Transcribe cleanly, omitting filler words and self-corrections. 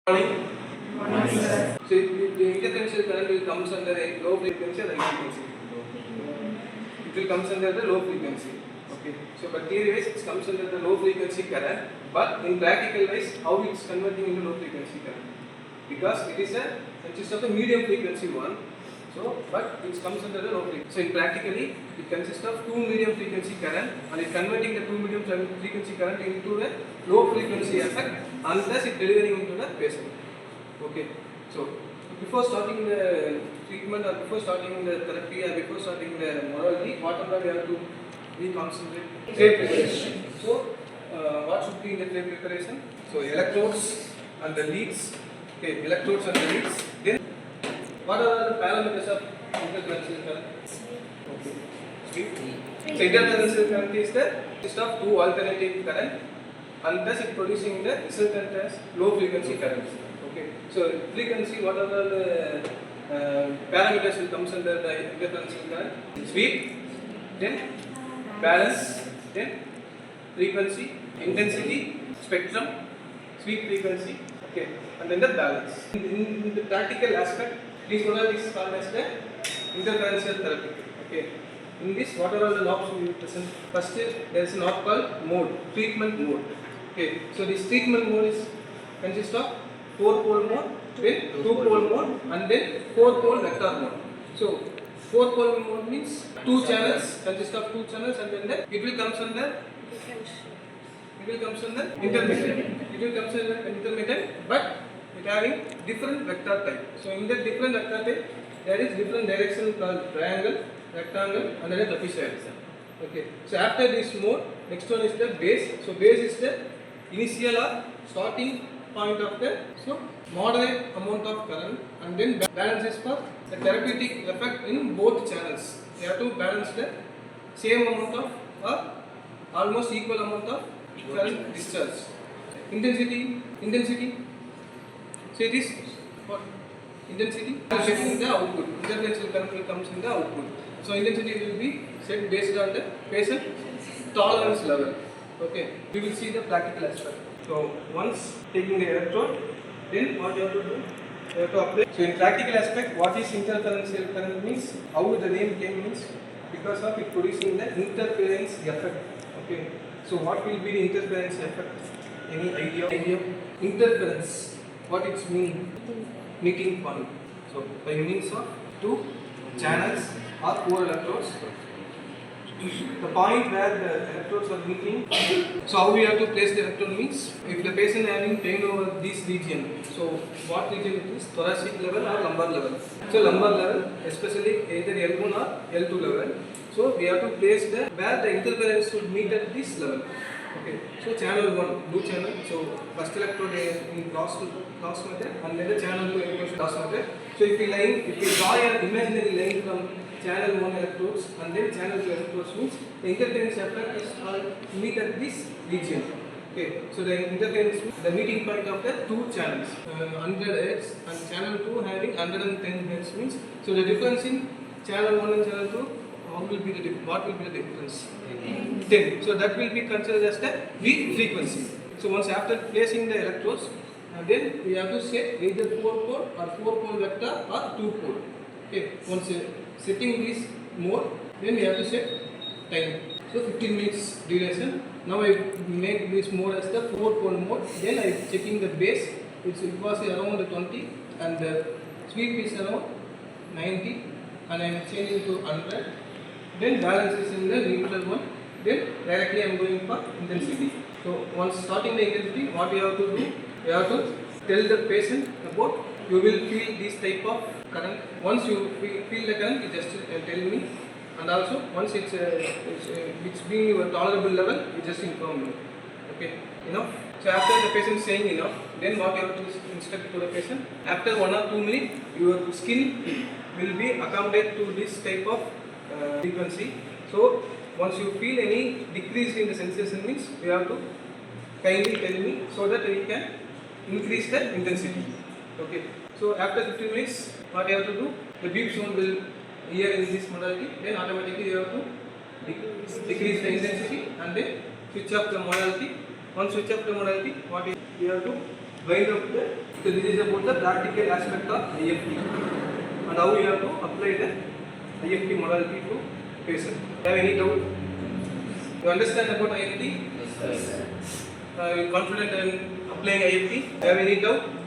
Morning. So the interferential current will comes under a low frequency or high frequency. It will comes under the low frequency. Okay. So but theory wise it comes under the low frequency current, but in practical wise how it's converting into low frequency current? Because it is consists of a medium frequency one. So but it comes under the low frequency. So in practically it consists of two medium frequency current and it converting the two medium frequency current into a low frequency effect and thus it delivering into the patient. Okay. So before starting the treatment or before starting the therapy or before starting the morality, whatever we have to be concentrate. Trade preparation. So what should be in the trade preparation? So electrodes and the leads. Okay, electrodes and the leads. Then what are the parameters of interferential current? Okay. So interferential current is the system of two alternative current and thus it producing the resultant as low frequency currents. Okay. So frequency, what are the parameters will comes under the interferential current? Speed, then balance, then frequency, intensity, spectrum, sweep frequency, okay, and then the balance. In the practical aspect, this model is called as the interferential therapy. Okay. In this, what are all the knobs we present? First is there is a knob called mode, treatment mode. Okay. So this treatment mode is consists of 4-pole mode, then 2-pole mode, and then 4-pole vector mode. So 4-pole mode means two channels, consist of two channels, and then it will comes under intermittent. It will comes under intermittent, but it having different vector type. So in that different vector type, there is different direction called triangle, rectangle, and then a trapezoid. Okay. So after this mode, next one is the base. So base is the initial or starting point of the moderate amount of current, and then balance is for the therapeutic effect in both channels. You have to balance the same amount of or almost equal amount of current discharge. Intensity. So it is what? Intensity checking the output. Interferential current will comes in the output. So intensity will be set based on the patient tolerance level. Okay. We will see the practical aspect. So once taking the electrode, then what you have to do? You have to apply. So in practical aspect, what is interferential current means? How the name came means because of it producing the interference effect. Okay. So what will be the interference effect? Any idea? Interference. What it means? Meeting point. So by means of two channels or four electrodes. The point where the electrodes are meeting. So how we have to place the electrode means if the patient having pain over this region. So what region it is? Thoracic level or lumbar level. So lumbar level, especially either L1 or L2 level. So we have to place the where the interference should meet at this level. Okay. So channel 1, blue channel. So first electrode in cross method, and then the channel 2 electrode cross method. So if we draw an imaginary line from channel 1 electrodes and then channel 2 electrodes means the interference effect is called meet at this region. Okay. So the interference means the meeting point of the two channels, 100 Hz and channel 2 having 110 Hz means. So the difference in channel 1 and channel 2. What will be the difference? 10. So that will be considered as the weak frequency. So once after placing the electrodes, then we have to set either 4-pole or 4-pole vector or 2-pole. Okay. Once setting this mode, then we have to set time. So 15 minutes duration. Now I make this mode as the 4-pole mode. Then I checking the base. It was around 20 and the sweep is around 90 and I am changing to 100. Then balance is in the neutral one. Then directly I am going for intensity. So once starting the intensity, what you have to do? You have to tell the patient about you will feel this type of current. Once you feel the current, you just tell me. And also once it's being your tolerable level, you just inform me. Okay, enough. So after the patient saying enough, then what you have to instruct to the patient? After 1 or 2 minutes, your skin will be accommodated to this type of frequency. So once you feel any decrease in the sensation means you have to kindly tell me so that we can increase the intensity. Okay. So after 15 minutes, what you have to do? The beep zone will hear in this modality. Then automatically you have to decrease the intensity and then switch off the modality. Once switch off the modality, what you have to Going up the, so this is about the practical aspect of IFT and how you have to apply the IFT modality to patient. Have any doubt? You understand about IFT? Yes, sir. Are you confident in applying IFT? Have any doubt?